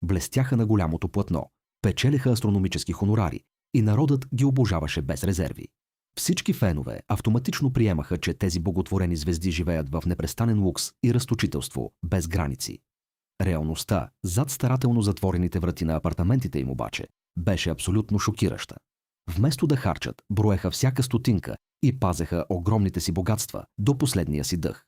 блестяха на голямото платно, печелеха астрономически хонорари и народът ги обожаваше без резерви. Всички фенове автоматично приемаха, че тези боготворени звезди живеят в непрестанен лукс и разточителство без граници. Реалността, зад старателно затворените врати на апартаментите им обаче, беше абсолютно шокираща. Вместо да харчат, броеха всяка стотинка и пазеха огромните си богатства до последния си дъх.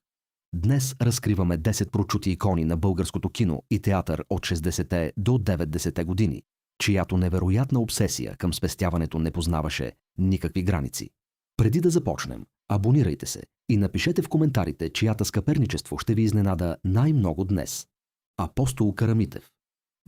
Днес разкриваме 10 прочути икони на българското кино и театър от 60-те до 90-те години, чиято невероятна обсесия към спестяването не познаваше никакви граници. Преди да започнем, абонирайте се и напишете в коментарите, чията скъперничество ще ви изненада най-много днес. Апостол Карамитев.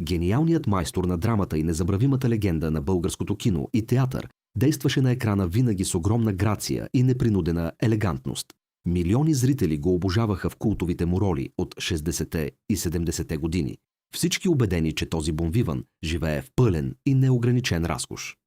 Гениалният майстор на драмата и незабравимата легенда на българското кино и театър действаше на екрана винаги с огромна грация и непринудена елегантност. Милиони зрители го обожаваха в култовите му роли от 60-те и 70-те години. Всички убедени, че този бонвиван живее в пълен и неограничен разкош.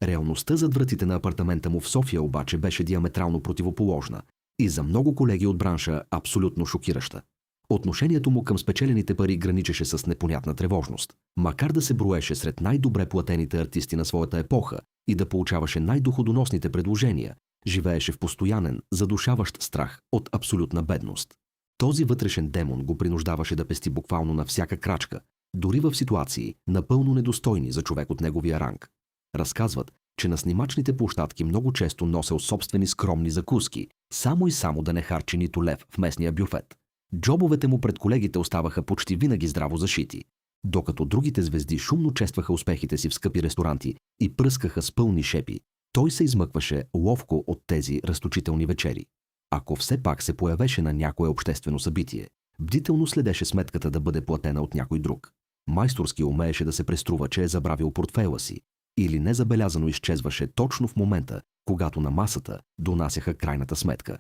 Реалността зад вратите на апартамента му в София обаче беше диаметрално противоположна и за много колеги от бранша абсолютно шокираща. Отношението му към спечелените пари граничеше с непонятна тревожност. Макар да се броеше сред най-добре платените артисти на своята епоха и да получаваше най-доходоносните предложения, живееше в постоянен, задушаващ страх от абсолютна бедност. Този вътрешен демон го принуждаваше да пести буквално на всяка крачка, дори в ситуации напълно недостойни за човек от неговия ранг. Разказват, че на снимачните площадки много често носел собствени скромни закуски, само и само да не харчи нито лев в местния бюфет. Джобовете му пред колегите оставаха почти винаги здраво зашити, докато другите звезди шумно честваха успехите си в скъпи ресторанти и пръскаха с пълни шепи. Той се измъкваше ловко от тези разточителни вечери. Ако все пак се появеше на някое обществено събитие, бдително следеше сметката да бъде платена от някой друг. Майсторски умееше да се преструва, че е забравил портфейла си, или незабелязано изчезваше точно в момента, когато на масата донасяха крайната сметка.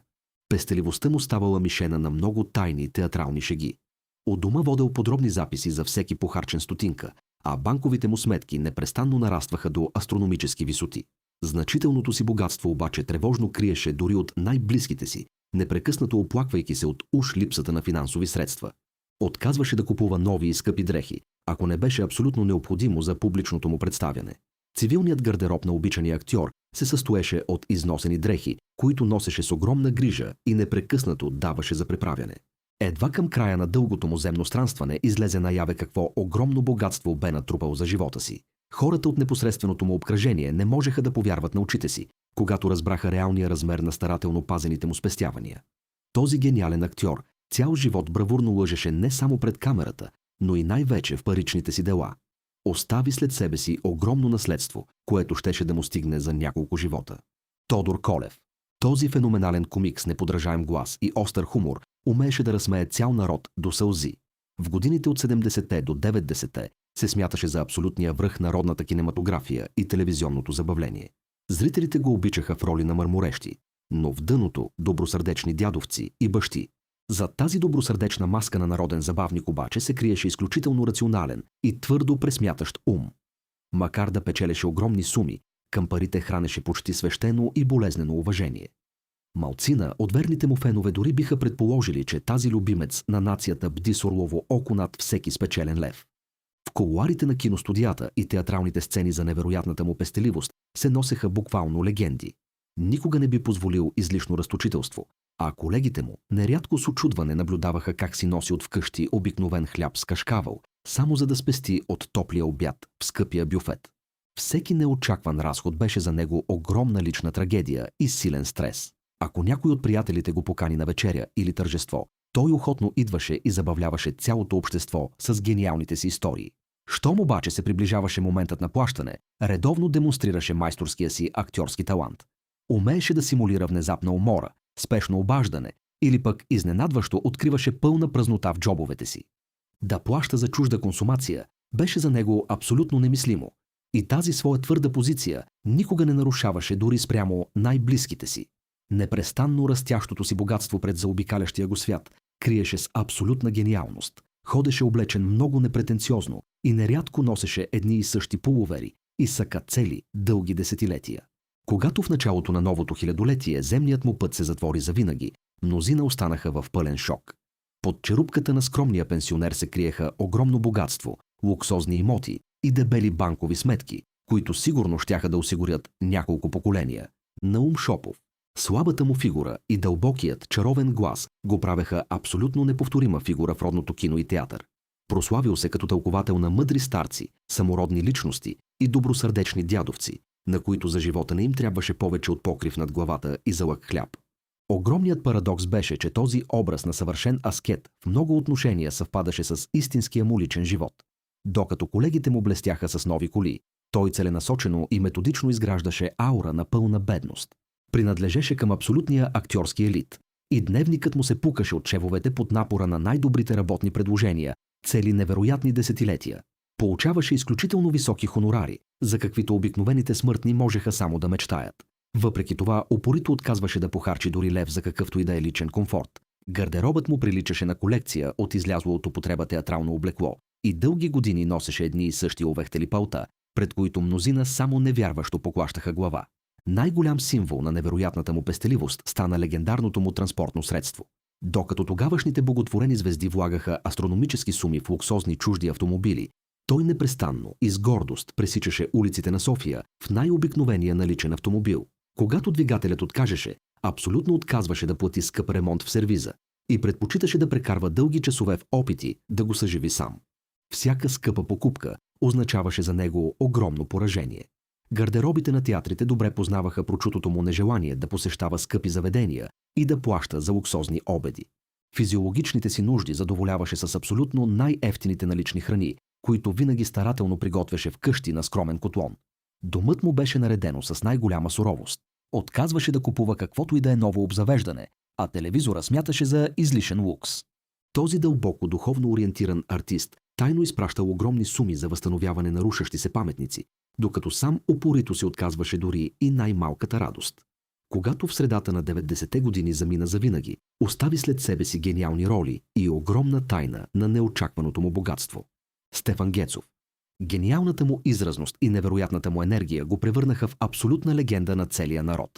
Пестеливостта му ставала мишена на много тайни театрални шеги. От дома водел подробни записи за всеки похарчен стотинка, а банковите му сметки непрестанно нарастваха до астрономически висоти. Значителното си богатство обаче тревожно криеше дори от най-близките си, непрекъснато оплаквайки се от уж липсата на финансови средства. Отказваше да купува нови и скъпи дрехи, ако не беше абсолютно необходимо за публичното му представяне. Цивилният гардероб на обичания актьор се състоеше от износени дрехи, които носеше с огромна грижа и непрекъснато даваше за преправяне. Едва към края на дългото му земно странстване излезе наяве какво огромно богатство бе натрупал за живота си. Хората от непосредственото му обкръжение не можеха да повярват на очите си, когато разбраха реалния размер на старателно пазените му спестявания. Този гениален актьор цял живот бравурно лъжеше не само пред камерата, но и най-вече в паричните си дела. Остави след себе си огромно наследство, което щеше да му стигне за няколко живота. Тодор Колев. Този феноменален комик с неподражаем глас и остър хумор умееше да разсмее цял народ до сълзи. В годините от 70-те до 90-те се смяташе за абсолютния връх на родната кинематография и телевизионното забавление. Зрителите го обичаха в роли на мърморещи, но в дъното добросърдечни дядовци и бащи. Зад тази добросърдечна маска на народен забавник обаче се криеше изключително рационален и твърдо пресмятащ ум. Макар да печелеше огромни суми, към парите хранеше почти свещено и болезнено уважение. Малцина от верните му фенове дори биха предположили, че тази любимец на нацията бди с орлово око над всеки спечелен лев. В кулоарите на киностудията и театралните сцени за невероятната му пестеливост се носеха буквално легенди. Никога не би позволил излишно разточителство, а колегите му нерядко с учудване наблюдаваха как си носи от вкъщи обикновен хляб с кашкавъл, само за да спести от топлия обяд в скъпия бюфет. Всеки неочакван разход беше за него огромна лична трагедия и силен стрес. Ако някой от приятелите го покани на вечеря или тържество, той охотно идваше и забавляваше цялото общество с гениалните си истории. Щом обаче се приближаваше моментът на плащане, редовно демонстрираше майсторския си актьорски талант. Умееше да симулира внезапна умора, спешно обаждане или пък изненадващо откриваше пълна празнота в джобовете си. Да плаща за чужда консумация беше за него абсолютно немислимо. И тази своя твърда позиция никога не нарушаваше дори спрямо най-близките си. Непрестанно растящото си богатство пред заобикалящия го свят криеше с абсолютна гениалност. Ходеше облечен много непретенциозно и нерядко носеше едни и същи полувери и сака цели дълги десетилетия. Когато в началото на новото хилядолетие земният му път се затвори завинаги, мнозина останаха в пълен шок. Под черупката на скромния пенсионер се криеха огромно богатство, луксозни имоти и дебели банкови сметки, които сигурно щяха да осигурят няколко поколения. Наум Шопов. Слабата му фигура и дълбокият, чаровен глас го правеха абсолютно неповторима фигура в родното кино и театър. Прославил се като тълковател на мъдри старци, самородни личности и добросърдечни дядовци, на които за живота не им трябваше повече от покрив над главата и залък хляб. Огромният парадокс беше, че този образ на съвършен аскет в много отношения съвпадаше с истинския му личен живот. Докато колегите му блестяха с нови коли, той целенасочено и методично изграждаше аура на пълна бедност. Принадлежеше към абсолютния актьорски елит и дневникът му се пукаше от шевовете под напора на най-добрите работни предложения, цели невероятни десетилетия. Получаваше изключително високи хонорари, за каквито обикновените смъртни можеха само да мечтаят. Въпреки това, упорито отказваше да похарчи дори лев за какъвто и да е личен комфорт. Гардеробът му приличаше на колекция от излязло от употреба театрално облекло и дълги години носеше едни и същи увехтели палта, пред които мнозина само невярващо поклащаха глава. Най-голям символ на невероятната му пестеливост стана легендарното му транспортно средство. Докато тогавашните боготворени звезди влагаха астрономически суми в луксозни чужди автомобили, той непрестанно и с гордост пресичаше улиците на София в най-обикновения наличен автомобил. Когато двигателят откажеше, абсолютно отказваше да плати скъп ремонт в сервиза и предпочиташе да прекарва дълги часове в опити да го съживи сам. Всяка скъпа покупка означаваше за него огромно поражение. Гардеробите на театрите добре познаваха прочутото му нежелание да посещава скъпи заведения и да плаща за луксозни обеди. Физиологичните си нужди задоволяваше с абсолютно най-евтините налични храни, които винаги старателно приготвяше вкъщи на скромен котлон. Домът му беше наредено с най-голяма суровост. Отказваше да купува каквото и да е ново обзавеждане, а телевизора смяташе за излишен лукс. Този дълбоко духовно ориентиран артист тайно изпращал огромни суми за възстановяване на рушащи се паметници, докато сам упорито се отказваше дори и най-малката радост. Когато в средата на 90-те години замина завинаги, остави след себе си гениални роли и огромна тайна на неочакваното му богатство. Стефан Гецов. Гениалната му изразност и невероятната му енергия го превърнаха в абсолютна легенда на целия народ.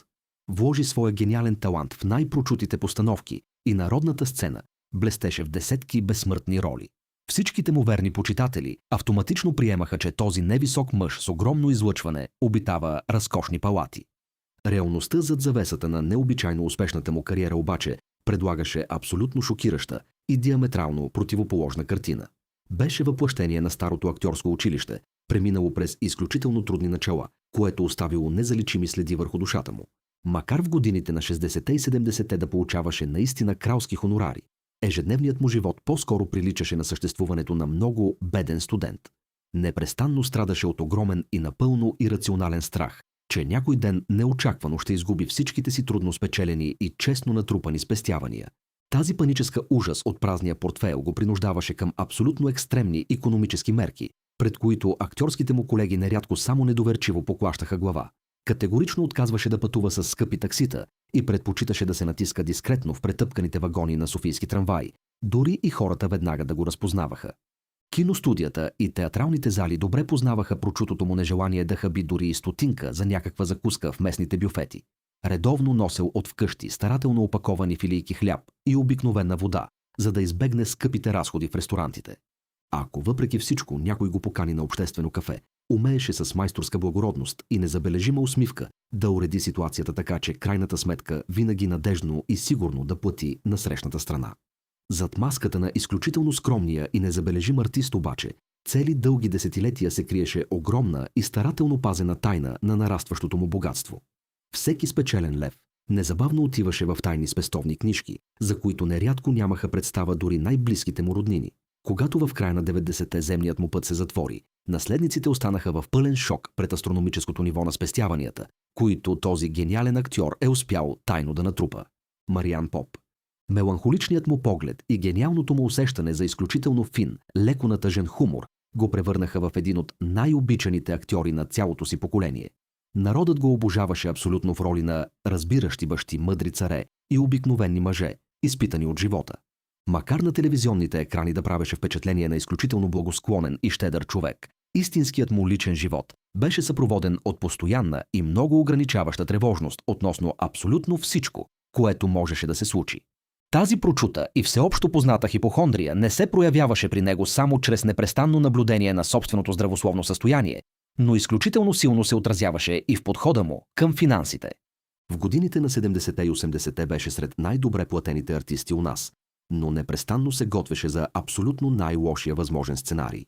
Вложи своя гениален талант в най-прочутите постановки и народната сцена блестеше в десетки безсмъртни роли. Всичките му верни почитатели автоматично приемаха, че този невисок мъж с огромно излъчване обитава разкошни палати. Реалността зад завесата на необичайно успешната му кариера обаче предлагаше абсолютно шокираща и диаметрално противоположна картина. Беше въплъщение на старото актьорско училище, преминало през изключително трудни начала, което оставило незаличими следи върху душата му. Макар в годините на 60-те и 70-те да получаваше наистина кралски хонорари, ежедневният му живот по-скоро приличаше на съществуването на много беден студент. Непрестанно страдаше от огромен и напълно ирационален страх, че някой ден неочаквано ще изгуби всичките си трудно спечелени и честно натрупани спестявания. Тази паническа ужас от празния портфейл го принуждаваше към абсолютно екстремни икономически мерки, пред които актьорските му колеги нерядко само недоверчиво поклащаха глава. Категорично отказваше да пътува с скъпи таксита и предпочиташе да се натиска дискретно в претъпканите вагони на софийски трамваи, дори и хората веднага да го разпознаваха. Киностудията и театралните зали добре познаваха прочутото му нежелание да хаби дори и стотинка за някаква закуска в местните бюфети. Редовно носел от вкъщи старателно опаковани филийки хляб и обикновена вода, за да избегне скъпите разходи в ресторантите. Ако въпреки всичко някой го покани на обществено кафе, умееше с майсторска благородност и незабележима усмивка да уреди ситуацията така, че крайната сметка винаги надеждно и сигурно да плати на срещната страна. Зад маската на изключително скромния и незабележим артист обаче, цели дълги десетилетия се криеше огромна и старателно пазена тайна на нарастващото му богатство. Всеки спечелен лев незабавно отиваше в тайни спестовни книжки, за които нерядко нямаха представа дори най-близките му роднини. Когато в края на 90-те земният му път се затвори, наследниците останаха в пълен шок пред астрономическото ниво на спестяванията, които този гениален актьор е успял тайно да натрупа. Мариан Поп. Меланхоличният му поглед и гениалното му усещане за изключително фин, леко натъжен хумор го превърнаха в един от най-обичаните актьори на цялото си поколение. Народът го обожаваше абсолютно в роли на разбиращи бащи, мъдри царе и обикновени мъже, изпитани от живота. Макар на телевизионните екрани да правеше впечатление на изключително благосклонен и щедър човек, истинският му личен живот беше съпроводен от постоянна и много ограничаваща тревожност относно абсолютно всичко, което можеше да се случи. Тази прочута и всеобщо позната хипохондрия не се проявяваше при него само чрез непрестанно наблюдение на собственото здравословно състояние, но изключително силно се отразяваше и в подхода му към финансите. В годините на 70-те и 80-те беше сред най-добре платените артисти у нас, но непрестанно се готвеше за абсолютно най-лошия възможен сценарий.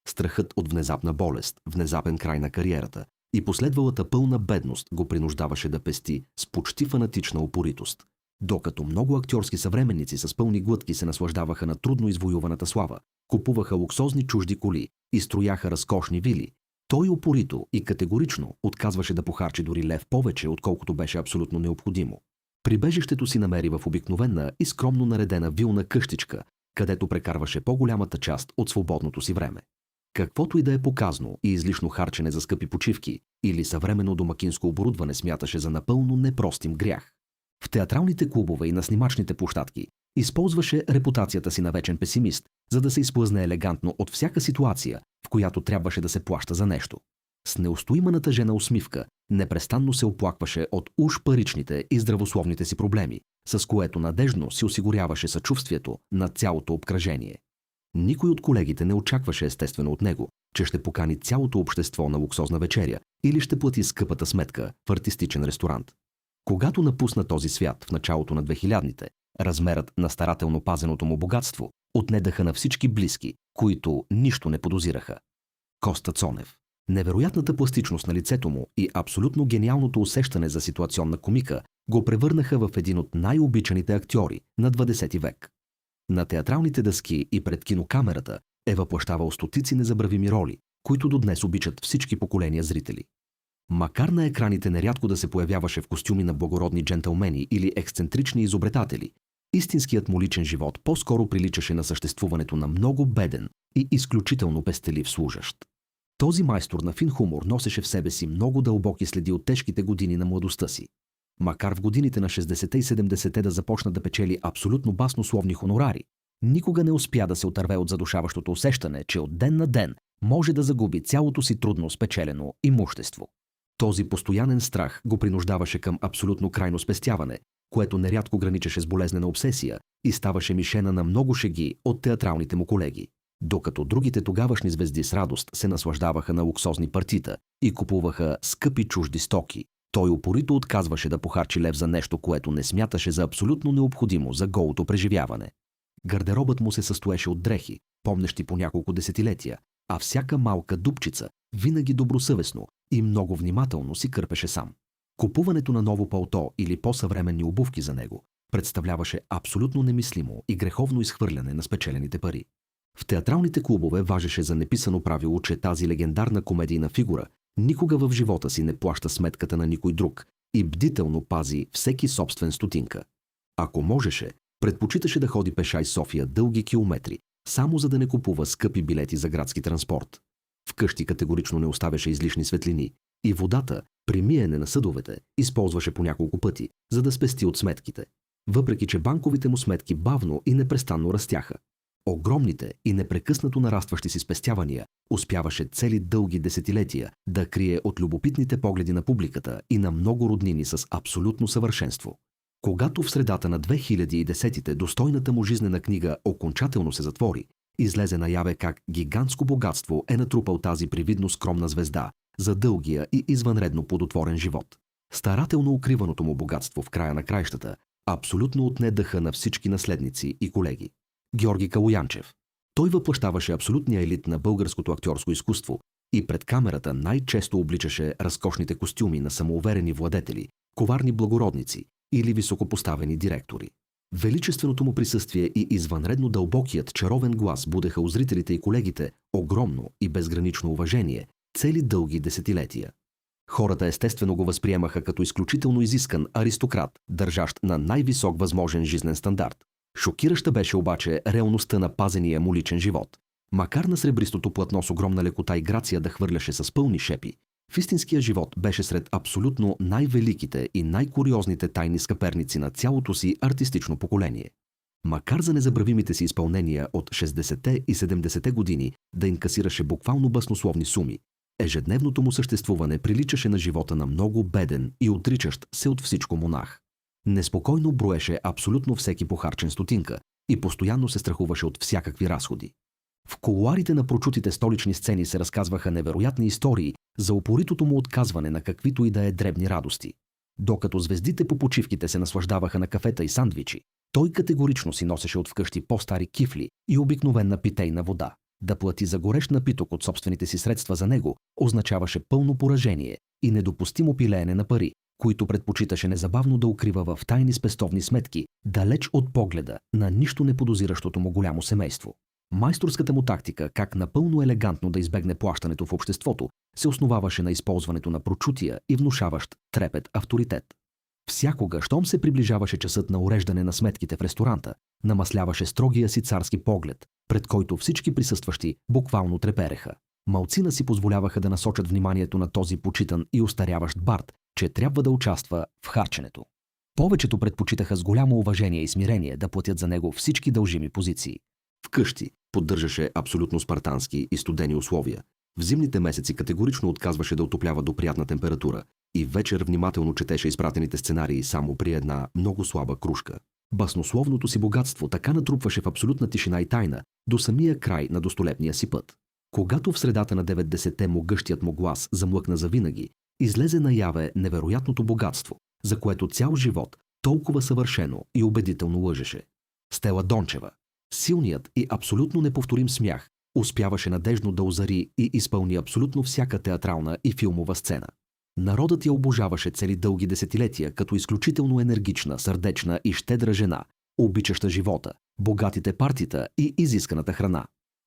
Страхът от внезапна болест, внезапен край на кариерата и последвалата пълна бедност го принуждаваше да пести с почти фанатична упоритост. Докато много актьорски съвременници с пълни глътки се наслаждаваха на трудно извоюваната слава, купуваха луксозни чужди коли и строяха разкошни вили, той упорито и категорично отказваше да похарчи дори лев повече, отколкото беше абсолютно необходимо. Прибежището си намери в обикновена и скромно наредена вилна къщичка, където прекарваше по-голямата част от свободното си време. Каквото и да е показно и излишно харчене за скъпи почивки или съвременно домакинско оборудване смяташе за напълно непростим грях. В театралните клубове и на снимачните площадки използваше репутацията си на вечен песимист, за да се изплъзне елегантно от всяка ситуация, в която трябваше да се плаща за нещо. С неустоима натъжена усмивка непрестанно се оплакваше от уж паричните и здравословните си проблеми, с което надеждно си осигуряваше съчувствието на цялото обкръжение. Никой от колегите не очакваше естествено от него, че ще покани цялото общество на луксозна вечеря или ще плати скъпата сметка в артистичен ресторант. Когато напусна този свят в началото на 2000-те, размерът на старателно пазеното му богатство отнедаха на всички близки, които нищо не подозираха. Коста Цонев. Невероятната пластичност на лицето му и абсолютно гениалното усещане за ситуационна комика го превърнаха в един от най-обичаните актьори на 20 век. На театралните дъски и пред кинокамерата е въплъщавал стотици незабравими роли, които до днес обичат всички поколения зрители. Макар на екраните нерядко да се появяваше в костюми на благородни джентълмени или ексцентрични изобретатели, истинският му личен живот по-скоро приличаше на съществуването на много беден и изключително пестелив служащ. Този майстор на фин хумор носеше в себе си много дълбоки следи от тежките години на младостта си. Макар в годините на 60-те и 70-те да започна да печели абсолютно баснословни хонорари, никога не успя да се отърве от задушаващото усещане, че от ден на ден може да загуби цялото си трудно спечелено имущество. Този постоянен страх го принуждаваше към абсолютно крайно спестяване, което нерядко граничеше с болезнена обсесия и ставаше мишена на много шеги от театралните му колеги. Докато другите тогавашни звезди с радост се наслаждаваха на луксозни партита и купуваха скъпи чужди стоки, той упорито отказваше да похарчи лев за нещо, което не смяташе за абсолютно необходимо за голото преживяване. Гардеробът му се състоеше от дрехи, помнещи по няколко десетилетия, а всяка малка дупчица винаги добросъвестно и много внимателно си кърпеше сам. Купуването на ново палто или по-съвременни обувки за него представляваше абсолютно немислимо и греховно изхвърляне на спечелените пари. В театралните клубове важеше за неписано правило, че тази легендарна комедийна фигура никога в живота си не плаща сметката на никой друг и бдително пази всеки собствен стотинка. Ако можеше, предпочиташе да ходи пеша из София дълги километри, само за да не купува скъпи билети за градски транспорт. Вкъщи категорично не оставяше излишни светлини и водата, при миене на съдовете, използваше по няколко пъти, за да спести от сметките, въпреки че банковите му сметки бавно и непрестанно растяха. Огромните и непрекъснато нарастващи си спестявания успяваше цели дълги десетилетия да крие от любопитните погледи на публиката и на много роднини с абсолютно съвършенство. Когато в средата на 2010-те достойната му жизнена книга окончателно се затвори, излезе наяве как гигантско богатство е натрупал тази привидно скромна звезда за дългия и извънредно плодотворен живот. Старателно укриваното му богатство в края на краищата абсолютно отне дъха на всички наследници и колеги. Георги Калоянчев. Той въплъщаваше абсолютния елит на българското актьорско изкуство и пред камерата най-често обличаше разкошните костюми на самоуверени владетели, коварни благородници или високопоставени директори. Величественото му присъствие и извънредно дълбокият чаровен глас будеха у зрителите и колегите огромно и безгранично уважение цели дълги десетилетия. Хората естествено го възприемаха като изключително изискан аристократ, държащ на най-висок възможен жизнен стандарт. Шокираща беше обаче реалността на пазения му личен живот. Макар на сребристото платно с огромна лекота и грация да хвърляше с пълни шепи, в истинския живот беше сред абсолютно най-великите и най-куриозните тайни скъперници на цялото си артистично поколение. Макар за незабравимите си изпълнения от 60-те и 70-те години да инкасираше буквално баснословни суми, ежедневното му съществуване приличаше на живота на много беден и отричащ се от всичко монах. Неспокойно броеше абсолютно всеки похарчен стотинка и постоянно се страхуваше от всякакви разходи. В кулоарите на прочутите столични сцени се разказваха невероятни истории за упоритото му отказване на каквито и да е дребни радости. Докато звездите по почивките се наслаждаваха на кафета и сандвичи, той категорично си носеше от вкъщи по-стари кифли и обикновена питейна вода. Да плати за горещ напиток от собствените си средства за него означаваше пълно поражение и недопустимо пилеене на пари, които предпочиташе незабавно да укрива в тайни спестовни сметки, далеч от погледа на нищо неподозиращото му голямо семейство. Майсторската му тактика, как напълно елегантно да избегне плащането в обществото, се основаваше на използването на прочутия и внушаващ трепет авторитет. Всякога, щом се приближаваше часът на уреждане на сметките в ресторанта, намасляваше строгия си царски поглед, пред който всички присъстващи буквално трепереха. Малцина си позволяваха да насочат вниманието на този почитан и устаряващ бард, че трябва да участва в харченето. Повечето предпочитаха с голямо уважение и смирение да платят за него всички дължими позиции. Вкъщи поддържаше абсолютно спартански и студени условия. В зимните месеци категорично отказваше да отоплява до приятна температура и вечер внимателно четеше изпратените сценарии само при една много слаба кружка. Баснословното си богатство така натрупваше в абсолютна тишина и тайна до самия край на достолепния си път. Когато в средата на 90-те му гъщият му глас замлъкна завинаги, излезе наяве невероятното богатство, за което цял живот толкова съвършено и убедително лъжеше. Стела Дончева. Силният и абсолютно неповторим смях успяваше надежно да озари и изпълни абсолютно всяка театрална и филмова сцена. Народът я обожаваше цели дълги десетилетия като изключително енергична, сърдечна и щедра жена, обичаща живота, богатите партита и изисканата храна.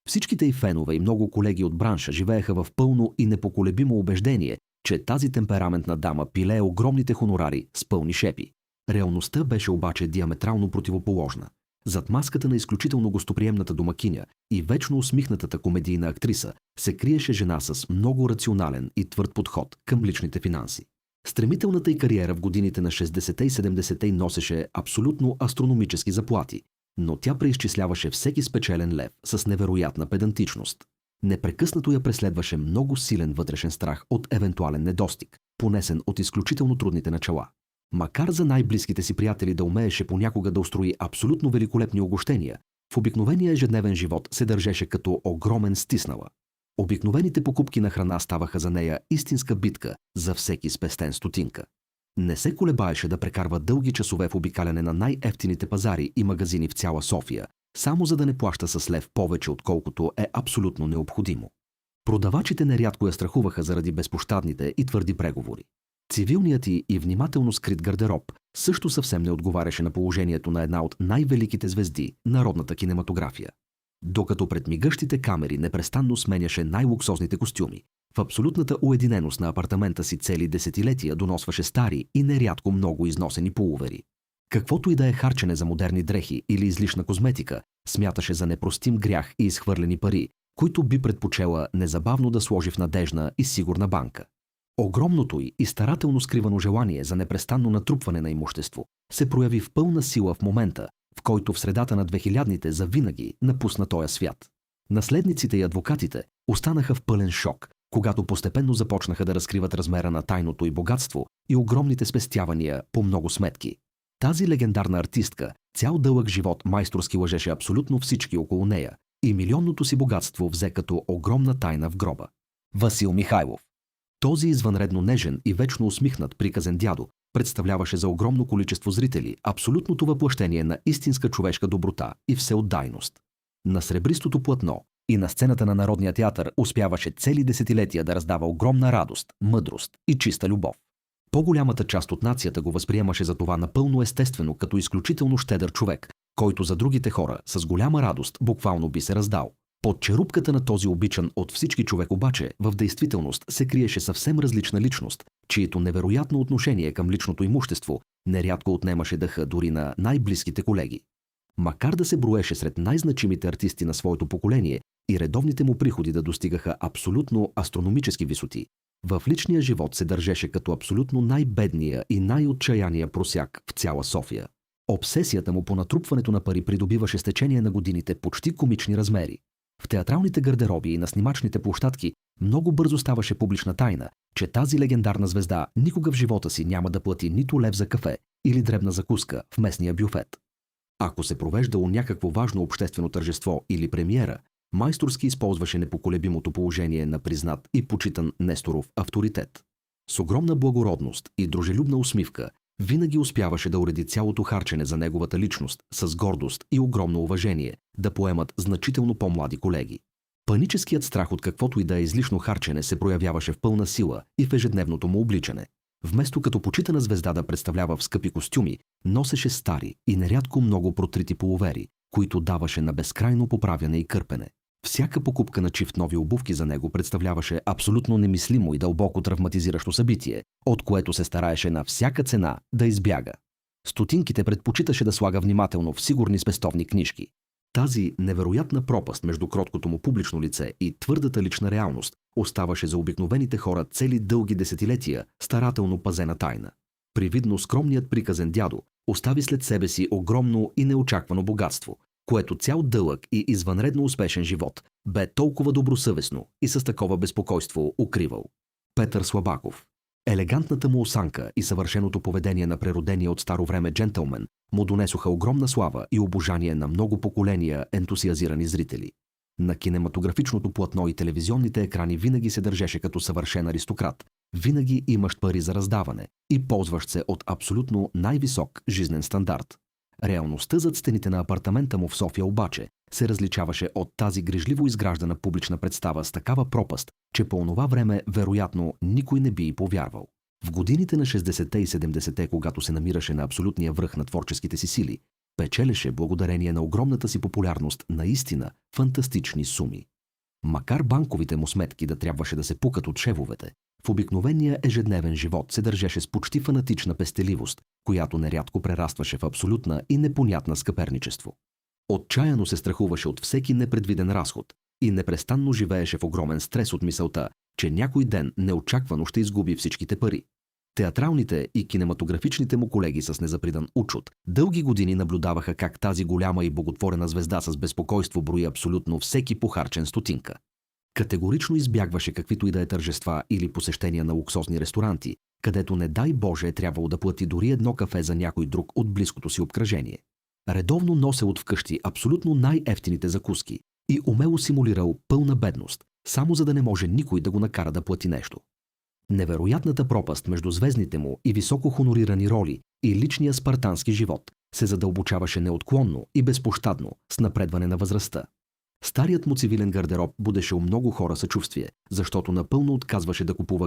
Всичките й фенове и много колеги от бранша живееха в пълно и непоколебимо убеждение, че тази темпераментна дама пилее огромните хонорари с пълни шепи. Реалността беше обаче диаметрално противоположна. Зад маската на изключително гостоприемната домакиня и вечно усмихнатата комедийна актриса се криеше жена с много рационален и твърд подход към личните финанси. Стремителната й кариера в годините на 60-те и 70-те носеше абсолютно астрономически заплати, но тя преизчисляваше всеки спечелен лев с невероятна педантичност. Непрекъснато я преследваше много силен вътрешен страх от евентуален недостиг, понесен от изключително трудните начала. Макар за най-близките си приятели да умееше понякога да устрои абсолютно великолепни угощения, в обикновения ежедневен живот се държеше като огромен стиснала. Обикновените покупки на храна ставаха за нея истинска битка за всеки спестен стотинка. Не се колебаеше да прекарва дълги часове в обикаляне на най-евтините пазари и магазини в цяла София, само за да не плаща с лев повече, отколкото е абсолютно необходимо. Продавачите нерядко я страхуваха заради безпощадните и твърди преговори. Цивилният и внимателно скрит гардероб също съвсем не отговаряше на положението на една от най-великите звезди на родната кинематография. Докато пред мигащите камери непрестанно сменяше най-луксозните костюми, в абсолютната уединеност на апартамента си цели десетилетия доносваше стари и нерядко много износени пуловери. Каквото и да е харчене за модерни дрехи или излишна козметика, смяташе за непростим грях и изхвърлени пари, които би предпочела незабавно да сложи в надежна и сигурна банка. Огромното й и старателно скривано желание за непрестанно натрупване на имущество се прояви в пълна сила в момента, в който в средата на 2000-те завинаги напусна този свят. Наследниците и адвокатите останаха в пълен шок, когато постепенно започнаха да разкриват размера на тайното й богатство и огромните спестявания по много сметки. Тази легендарна артистка цял дълъг живот майсторски лъжеше абсолютно всички около нея и милионното си богатство взе като огромна тайна в гроба. Васил Михайлов. Този извънредно нежен и вечно усмихнат приказен дядо представляваше за огромно количество зрители абсолютното въплъщение на истинска човешка доброта и всеотдайност. На сребристото платно и на сцената на Народния театър успяваше цели десетилетия да раздава огромна радост, мъдрост и чиста любов. По-голямата част от нацията го възприемаше за това напълно естествено като изключително щедър човек, който за другите хора с голяма радост буквално би се раздал. Под черупката на този обичан от всички човек обаче в действителност се криеше съвсем различна личност, чието невероятно отношение към личното имущество нерядко отнемаше дъха дори на най-близките колеги. Макар да се броеше сред най-значимите артисти на своето поколение и редовните му приходи да достигаха абсолютно астрономически висоти, в личния живот се държеше като абсолютно най-бедния и най-отчаяния просяк в цяла София. Обсесията му по натрупването на пари придобиваше с течение на годините почти комични размери. В театралните гардероби и на снимачните площадки много бързо ставаше публична тайна, че тази легендарна звезда никога в живота си няма да плати нито лев за кафе или дребна закуска в местния бюфет. Ако се провеждало някакво важно обществено тържество или премиера, Майсторски използваше непоколебимото положение на признат и почитан Несторов авторитет. С огромна благородност и дружелюбна усмивка винаги успяваше да уреди цялото харчене за неговата личност с гордост и огромно уважение да поемат значително по-млади колеги. Паническият страх от каквото и да е излишно харчене се проявяваше в пълна сила и в ежедневното му обличане. Вместо като почитана звезда да представлява в скъпи костюми, носеше стари и нерядко много протрити половери, които даваше на безкрайно поправяне и кърпене. Всяка покупка на чифт нови обувки за него представляваше абсолютно немислимо и дълбоко травматизиращо събитие, от което се стараеше на всяка цена да избяга. Стотинките предпочиташе да слага внимателно в сигурни спестовни книжки. Тази невероятна пропаст между кроткото му публично лице и твърдата лична реалност оставаше за обикновените хора цели дълги десетилетия старателно пазена тайна. Привидно скромният приказен дядо остави след себе си огромно и неочаквано богатство, което цял дълъг и извънредно успешен живот бе толкова добросъвестно и с такова безпокойство укривал. Петър Слабаков. Елегантната му осанка и съвършеното поведение на преродения от старо време джентълмен му донесоха огромна слава и обожание на много поколения ентусиазирани зрители. На кинематографичното платно и телевизионните екрани винаги се държеше като съвършен аристократ, винаги имащ пари за раздаване и ползващ се от абсолютно най-висок жизнен стандарт. Реалността зад стените на апартамента му в София обаче се различаваше от тази грижливо изграждана публична представа с такава пропаст, че по онова време вероятно никой не би и повярвал. В годините на 60-те и 70-те, когато се намираше на абсолютния връх на творческите си сили, печелеше благодарение на огромната си популярност наистина фантастични суми. Макар банковите му сметки да трябваше да се пукат от шевовете, в обикновения ежедневен живот се държеше с почти фанатична пестеливост, която нерядко прерастваше в абсолютна и непонятна скъперничество. Отчаяно се страхуваше от всеки непредвиден разход и непрестанно живееше в огромен стрес от мисълта, че някой ден неочаквано ще изгуби всичките пари. Театралните и кинематографичните му колеги с незапридан учут дълги години наблюдаваха как тази голяма и боготворена звезда с безпокойство брои абсолютно всеки похарчен стотинка. Категорично избягваше каквито и да е тържества или посещения на луксозни ресторанти, където не дай Боже е трябвало да плати дори едно кафе за някой друг от близкото си обкръжение. Редовно носел от вкъщи абсолютно най-евтините закуски и умело симулирал пълна бедност, само за да не може никой да го накара да плати нещо. Невероятната пропаст между звездните му и високо хонорирани роли и личния спартански живот се задълбочаваше неотклонно и безпощадно с напредване на възрастта. Старият му цивилен гардероб будеше у много хора съчувствие, защото напълно отказваше да купува